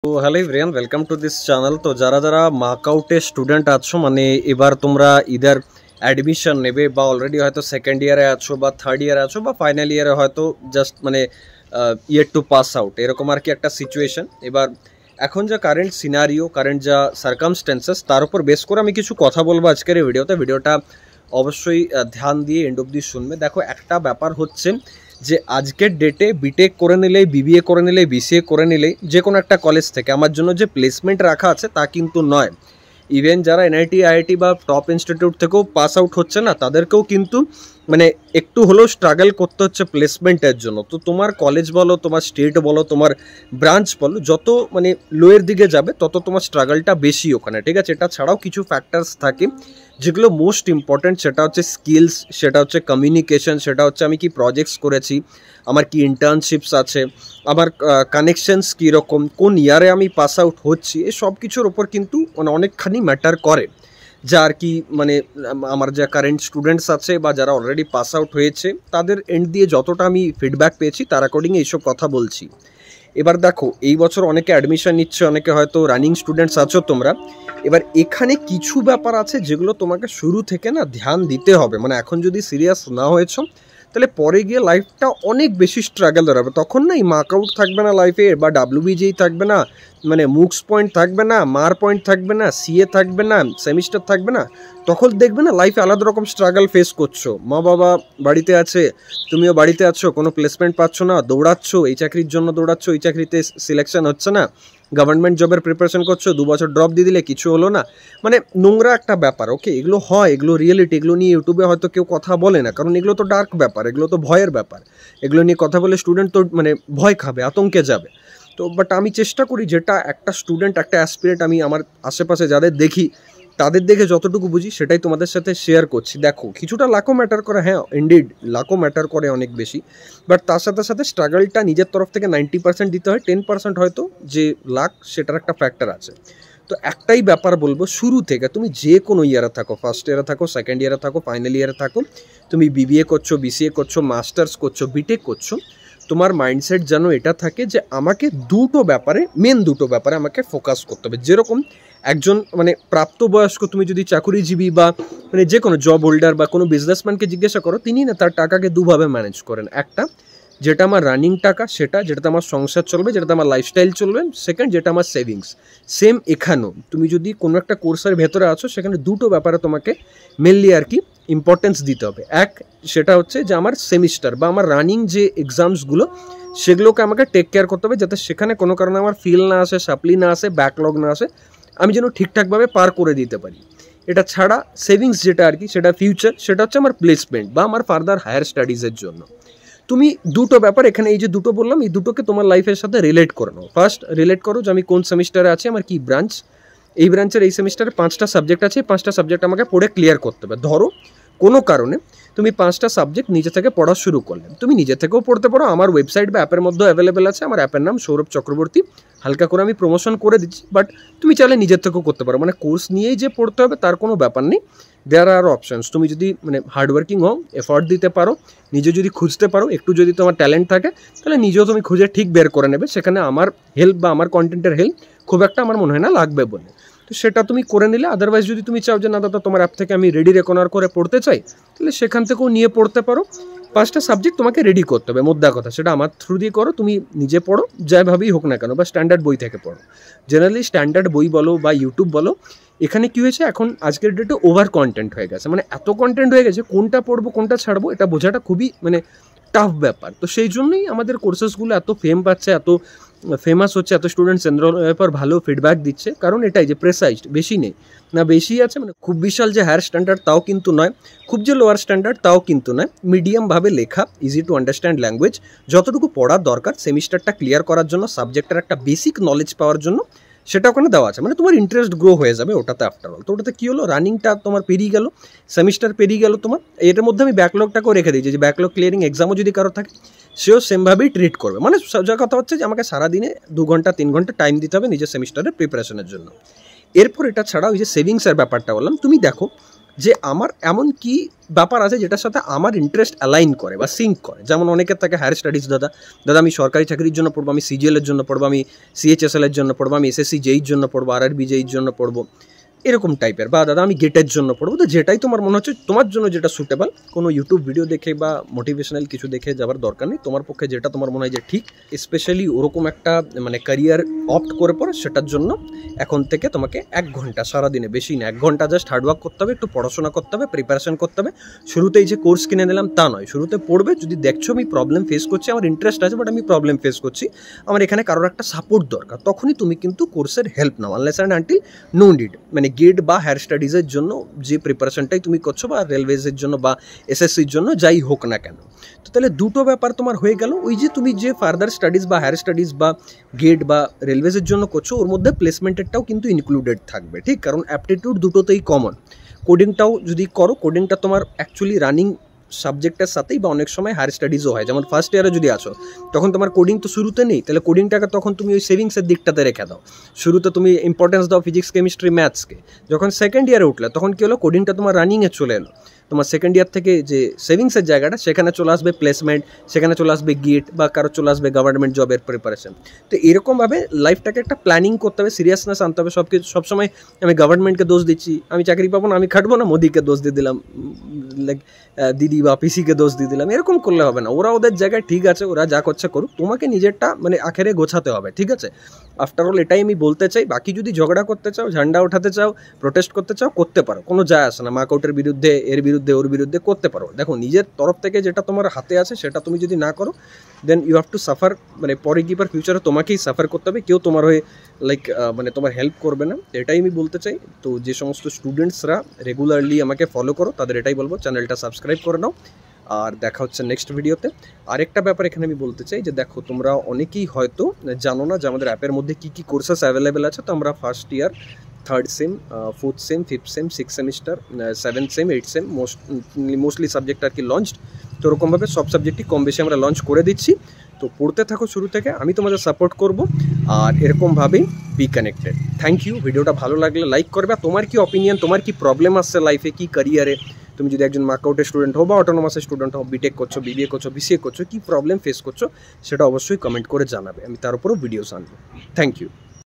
তো hello everyone, welcome to this channel. তো যারা যারা মার্কআউটে স্টুডেন্ট আছো, মানে এবার তোমরা ইদার অ্যাডমিশন নেবে বা অলরেডি হয়তো সেকেন্ড ইয়ারে আছো বা থার্ড ইয়ারে আছো বা ফাইনাল ইয়ারে হয়তো জাস্ট মানে ইয়ার টু পাস আউট, এরকম আর কি একটা সিচুয়েশন। এবার এখন যা কারেন্ট সিনারিও, কারেন্ট যা সার্কামস্টেন্সেস, তার উপর বেস করে আমি কিছু কথা বলবো আজকের এই ভিডিওটা অবশ্যই ধ্যান দিয়ে এন্ড অবধি শুনবে। দেখো, একটা ব্যাপার হচ্ছে যে আজকের ডেটে বিটেক করে নিলেই, বিবিএ করে নিলেই, বিসিএ করে নিলেই যে কোনো একটা কলেজ থেকে আমার জন্য যে প্লেসমেন্ট রাখা আছে তা কিন্তু নয়। ইভেন যারা এনআইটি, আইআইটি বা টপ ইনস্টিটিউট থেকেও পাস আউট হচ্ছে না, তাদেরকেও কিন্তু মানে একটু হলেও স্ট্রাগল করতে হচ্ছে প্লেসমেন্টের জন্য। তো তোমার কলেজ বলো, তোমার স্টেট বলো, তোমার ব্রাঞ্চ বলো, যত মানে লোয়ের দিকে যাবে তত তোমার স্ট্রাগলটা বেশি ওখানে, ঠিক আছে? এটা ছাড়াও কিছু ফ্যাক্টরস থাকে যেগুলো মোস্ট ইম্পর্ট্যান্ট। সেটা হচ্ছে স্কিলস, সেটা হচ্ছে কমিউনিকেশন, সেটা হচ্ছে আমি কি প্রজেক্টস করেছি, আমার কি ইন্টার্নশিপস আছে, আমার কানেকশনস কীরকম, কোন ইয়ারে আমি পাস আউট হচ্ছি, এই সব কিছুর ওপর কিন্তু মানে অনেকখানি ম্যাটার করে। যা আর কি মানে আমার যা কারেন্ট স্টুডেন্টস আছে বা যারা অলরেডি পাস আউট হয়েছে, তাদের এন্ড দিয়ে যতটা আমি ফিডব্যাক পেয়েছি তার অ্যাকর্ডিং এইসব কথা বলছি। এবার দেখো, এই বছর অনেকে অ্যাডমিশন নিচ্ছে, অনেকে হয়তো রানিং স্টুডেন্টস আছো তোমরা। এবার এখানে কিছু ব্যাপার আছে যেগুলো তোমাকে শুরু থেকে না ধ্যান দিতে হবে। মানে এখন যদি সিরিয়াস না হয়েছো, তাহলে পরে গিয়ে লাইফটা অনেক বেশি স্ট্রাগল দাঁড়াবে। তখন না এই মার্কআউট থাকবে না লাইফে, বা ডাব্লিউবিজেই থাকবে না, মানে মুক্স পয়েন্ট থাকবে না, মার পয়েন্ট থাকবে না, সিএ থাকবে না, সেমিস্টার থাকবে না। তখন দেখবে না লাইফে আলাদা রকম স্ট্রাগল ফেস করছো। মা বাবা বাড়িতে আছে, তুমিও বাড়িতে আছো, কোনো প্লেসমেন্ট পাচ্ছ না, দৌড়াচ্ছ, এই চাকরির জন্য দৌড়াচ্ছ, এই চাকরিতে সিলেকশন হচ্ছে না, গভর্নমেন্ট জবের প্রিপারেশন করছো, 2 বছর ড্রপ দিয়ে দিলে কিছু হলো না। মানে নোংরা একটা ব্যাপার। ওকে, এগুলো হয়, এগুলো রিয়েলিটি, এগুলো নিয়ে ইউটিউবে হয়তো কেউ কথা বলে না, কারণ এগুলো তো ডার্ক ব্যাপার, এগুলো তো ভয়ের ব্যাপার। এগুলো নিয়ে কথা বলে স্টুডেন্ট তো মানে ভয় খাবে, আতঙ্কে যাবে। তো বাট আমি চেষ্টা করি যেটা একটা স্টুডেন্ট, একটা অ্যাসপিরেন্ট, আমি আমার আশেপাশে যাদের দেখি, তাদের দেখে যতটুকু বুঝি সেটাই তোমাদের সাথে শেয়ার করছি। দেখো, কিছুটা লাখও ম্যাটার করে, হ্যাঁ ইনডিড লাখও ম্যাটার করে অনেক বেশি, বাট তার সাথে সাথে স্ট্রাগলটা নিজের তরফ থেকে 90% দিতে হয়, 10% হয়তো যে লাক, সেটার একটা ফ্যাক্টর আছে। তো একটাই ব্যাপার বলবো, শুরু থেকে তুমি যে কোনো ইয়ারে থাকো, ফার্স্ট ইয়ারে থাকো, সেকেন্ড ইয়ারে থাকো, ফাইনাল ইয়ারে থাকো, তুমি বিবিএ করছো, বিসিএ করছো, মাস্টার্স করছো, বিটেক করছো, তোমার মাইন্ডসেট যেন এটা থাকে যে আমাকে মেন দুটো ব্যাপারে আমাকে ফোকাস করতে হবে। যেরকম একজন মানে প্রাপ্তবয়স্ক, তুমি যদি চাকুরিজীবী বা মানে যে কোনো জব হোল্ডার বা কোনো বিজনেসম্যানকে জিজ্ঞাসা করো, তিনি না তার টাকাকে দুভাবে ম্যানেজ করেন। একটা, যেটা আমার রানিং টাকা, সেটা যেটাতে আমার সংসার চলবে, যেটাতে আমার লাইফস্টাইল চলবে। সেকেন্ড, যেটা আমার সেভিংস। সেম এখানেও তুমি যদি কোনো একটা কোর্সের ভেতরে আছো, সেখানে দুটো ব্যাপারে তোমাকে মেনলি আর কি ইম্পর্টেন্স দিতে হবে। এক, সেটা হচ্ছে যে আমার সেমিস্টার বা আমার রানিং যে এক্সামসগুলো, সেগুলোকে আমাকে টেক কেয়ার করতে হবে, যাতে সেখানে কোনো কারণে আমার ফিল না আসে, সাপ্লি না আসে, ব্যাকলগ না আসে, আমি যেন ঠিকঠাকভাবে পার করে দিতে পারি। এটা ছাড়া সেভিংস যেটা আর কি, সেটা ফিউচার, সেটা হচ্ছে আমার প্লেসমেন্ট বা আমার ফার্দার হায়ার স্টাডিজের জন্য। তুমি দুটো ব্যাপার এখানে, এই যে দুটো বললাম, এই দুটোকে তোমার লাইফের সাথে রিলেট করে নাও। ফার্স্ট রিলেট করো যে আমি কোন সেমিস্টারে আছি, আমার কি ব্রাঞ্চ, এই ব্রাঞ্চের এই সেমিস্টারে 5টা সাবজেক্ট আছে, 5টা সাবজেক্ট আমাকে পড়ে ক্লিয়ার করতে হবে। ধরো কোনো কারণে তুমি 5টা সাবজেক্ট নিজে থেকে পড়া শুরু করলে, তুমি নিজে থেকেও পড়তে পারো, আমার ওয়েবসাইট বা অ্যাপের মধ্যে অ্যাভেলেবেল আছে। আমার অ্যাপের নাম সৌরভ চক্রবর্তী, হালকা করে আমি প্রমোশন করে দিচ্ছি, বাট তুমি চাইলে নিজের থেকেও করতে পারো। মানে কোর্স নিয়েই যে পড়তে হবে তার কোনো ব্যাপার নেই, দেয়ার আর অপশানস। তুমি যদি মানে হার্ডওয়ার্কিং হও, এফর্ট দিতে পারো, নিজে যদি খুঁজতে পারো, একটু যদি তোমার ট্যালেন্ট থাকে, তাহলে নিজেও তুমি খুঁজে ঠিক বের করে নেবে। সেখানে আমার হেল্প বা আমার কন্টেন্টের হেল্প খুব একটা আমার মনে হয় না লাগবে বলে, তো সেটা তুমি করে নিলে। আদারওয়াইজ যদি তুমি চাও যে না দাদা, তোমার অ্যাপ থেকে আমি রেডি রেকনার করে পড়তে চাই, তাহলে সেখান থেকেও নিয়ে পড়তে পারো। 5টা সাবজেক্ট তোমাকে রেডি করতে হবে, মোদ্দা কথা। সেটা আমার থ্রু দিয়ে করো, তুমি নিজে পড়ো, যাইভাবেই হোক না কেন, বা স্ট্যান্ডার্ড বই থেকে পড়ো। জেনারেলি স্ট্যান্ডার্ড বই বলো বা ইউটিউব বলো, এখানে কী হয়েছে, এখন আজকের ডেটে ওভার কন্টেন্ট হয়ে গেছে। মানে এত কন্টেন্ট হয়ে গেছে, কোনটা পড়বো কোনটা ছাড়বো এটা বোঝাটা খুবই মানে টাফ ব্যাপার। তো সেই জন্যই আমাদের কোর্সেসগুলো এত ফেম পাচ্ছে, এত ফেমাস হচ্ছে, এত স্টুডেন্টস এনরোল হওয়ার পর ভালো ফিডব্যাক দিচ্ছে। কারণ এটাই যে প্রেসাইজড, বেশি নেই না, বেশি আছে মানে খুব বিশাল যে হায়ার স্ট্যান্ডার্ড তাও কিন্তু নয়, খুব যে লোয়ার স্ট্যান্ডার্ড তাও কিন্তু নয়, মিডিয়ামভাবে লেখা, ইজি টু আন্ডারস্ট্যান্ড ল্যাঙ্গুয়েজ, যতটুকু পড়ার দরকার সেমিস্টারটা ক্লিয়ার করার জন্য, সাবজেক্টের একটা বেসিক নলেজ পাওয়ার জন্য, সেটা ওখানে দেওয়া আছে। মানে তোমার ইন্টারেস্ট গ্রো হয়ে যাবে ওটাতে আফটার অল। তো ওটাতে কী হলো, রানিংটা তোমার পেরিয়ে গেল, সেমিস্টার পেরিয়ে গেল তোমার। এটার মধ্যে আমি ব্যাকলগটাকেও রেখে দিয়েছি, যে ব্যাকলগ ক্লিয়ারিং এক্সামও যদি কারো থাকে, সেও সেমভাবেই ট্রিট করবে। মানে সোজা কথা হচ্ছে যে আমাকে সারাদিনে 2 ঘন্টা 3 ঘন্টা টাইম দিতে হবে নিজের সেমিস্টারের প্রিপারেশনের জন্য। এরপর এটা ছাড়া ওই যে সেভিংসের ব্যাপারটা বললাম, তুমি দেখো যে আমার এমন কি ব্যাপার আছে যেটার সাথে আমার ইন্টারেস্ট অ্যালাইন করে বা সিঙ্ক করে। যেমন অনেকের থাকে হায়ার স্টাডিজ, দাদা আমি সরকারি চাকরির জন্য পড়বো, আমি সিজিএলের জন্য পড়বো, আমি সিএইচএসএলের জন্য পড়বো, আমি এসএসসি জেইর জন্য পড়বো, আরআরবি জেইর জন্য পড়বো, এরকম টাইপের। বা দাদা আমি গেটের জন্য পড়বো। তো যেটাই তোমার মনে হচ্ছে তোমার জন্য যেটা সুটেবল, কোনো ইউটিউব ভিডিও দেখে বা মোটিভেশনাল কিছু দেখে যাবার দরকার নেই। তোমার পক্ষে যেটা তোমার মনে হয় যে ঠিক, স্পেশালি ওরকম একটা মানে ক্যারিয়ার অপ্ট করে পড়ে, সেটার জন্য এখন থেকে তোমাকে 1 ঘন্টা সারাদিনে, বেশি না 1 ঘন্টা জাস্ট হার্ডওয়ার্ক করতে হবে, একটু পড়াশোনা করতে হবে, প্রিপারেশন করতে হবে। শুরুতেই যে কোর্স কিনে নিলাম তা নয়, শুরুতে পড়বে। যদি দেখছো আমি প্রবলেম ফেস করছি, আমার ইন্টারেস্ট আছে বাট আমি প্রবলেম ফেস করছি, আমার এখানে কারোর একটা সাপোর্ট দরকার, তখনই তুমি কিন্তু কোর্সের হেল্প নাও। Unless and until no need, মানে গেট বা হায়ার স্টাডিজের জন্য যে প্রিপারেশনটাই তুমি করছো, বা রেলওয়েজের জন্য বা এসএসসির জন্য যাই হোক না কেন। তো তাহলে দুটো ব্যাপার তোমার হয়ে গেল। ওই যে তুমি যে ফার্দার স্টাডিজ বা হায়ার স্টাডিজ বা গেট বা রেলওয়েজের জন্য করছো, ওর মধ্যে প্লেসমেন্টেরটাও কিন্তু ইনক্লুডেড থাকবে, ঠিক? কারণ অ্যাপটিটিউড দুটোতেই কমন। কোডিংটাও যদি করো, কোডিংটা তোমার অ্যাকচুয়ালি রানিং সাবজেক্টের সাথেই বা অনেক সময় হায়ার স্টাডিজও হয়। যেমন ফার্স্ট ইয়ারে যদি আছো, তখন তোমার কোডিং তো শুরুতে নেই, তাহলে কোডিংটাকে তখন তুমি ওই সেভিংসের দিকটাতে রেখে দাও। শুরুতে তুমি ইম্পর্টেন্স দাও ফিজিক্স, কেমিস্ট্রি, ম্যাথসকে। যখন সেকেন্ড ইয়ারে উঠলে, তখন কী হলো, কোডিংটা তোমার রানিংয়ে চলে এলো। তোমার সেকেন্ড ইয়ার থেকে যে সেভিংসের জায়গাটা, সেখানে চলে আসবে প্লেসমেন্ট, সেখানে চলে আসবে গেট, বা কারো চলে আসবে গভর্নমেন্ট জবের প্রিপারেশন। তো এরকমভাবে লাইফটাকে একটা প্ল্যানিং করতে হবে, সিরিয়াসনেস আনতে হবে। সবসময় আমি গভর্নমেন্টকে দোষ দিচ্ছি, আমি চাকরি পাবো না, আমি খাটবো না, মোদিকে দোষ দিয়ে দিলাম, লাইক দিদি বা পিসিকে দোষ দিয়ে দিলাম, এরকম করলে হবে না। ওরা ওদের জায়গায় ঠিক আছে, ওরা যা করছে করুক, তোমাকে নিজেরটা মানে আখেরে গোছাতে হবে, ঠিক আছে? আফটার অল এটাই আমি বলতে চাই। বাকি যদি ঝগড়া করতে চাও, ঝান্ডা ওঠাতে চাও, প্রোটেস্ট করতে চাও, করতে পারো, কোনো যায় আসে না। মার্কআউটের বিরুদ্ধে, এর বিরুদ্ধে, ওর বিরুদ্ধে করতে পারো। দেখো, নিজের তরফ থেকে যেটা তোমার হাতে আছে সেটা তুমি যদি না করো, then you have to suffer. মানে পরে কি ফিউচারে তোমাকেই সাফার করতে হবে, কেউ তোমার হয়ে লাইক মানে তোমার হেল্প করবে না। এটাই আমি বলতে চাই। তো যে সমস্ত স্টুডেন্টসরা রেগুলারলি আমাকে ফলো করো, তাদের এটাই বলবো, চ্যানেলটা সাবস্ক্রাইব করে নাও। আর দেখা হচ্ছে নেক্সট ভিডিওতে। আরেকটা ব্যাপার এখানে আমি বলতে চাই যে দেখো, তোমরা অনেকেই হয়তো জানো না যে আমাদের অ্যাপের মধ্যে কী কী কোর্সেস অ্যাভেলেবেল আছে। তো আমরা first year, third sem, fourth sem, fifth sem, six semester, seventh sem, eight sem, mostly subject আর কি লঞ্চড। তো ওরকমভাবে সব সাবজেক্টই কম বেশি আমরা লঞ্চ করে দিচ্ছি। তো পড়তে থাকো শুরু থেকে, আমি তোমাদের সাপোর্ট করব। আর এরকমভাবেই বি কানেক্টেড। Thank you. ভিডিওটা ভালো লাগলে লাইক করবে। আর তোমার কি অপিনিয়ন, তোমার কি প্রবলেম আসছে লাইফে, কি ক্যারিয়ারে, তুমি যদি একজন মার্কআউটের স্টুডেন্ট হও বা অটোনোমাসের স্টুডেন্ট হও, বিটেক করছো, বিবিএ করছো, বিসিএ করছো, কী প্রবলেম ফেস করছো, সেটা অবশ্যই কমেন্ট করে জানাবে। আমি তার উপরও ভিডিওস আনবো। Thank you.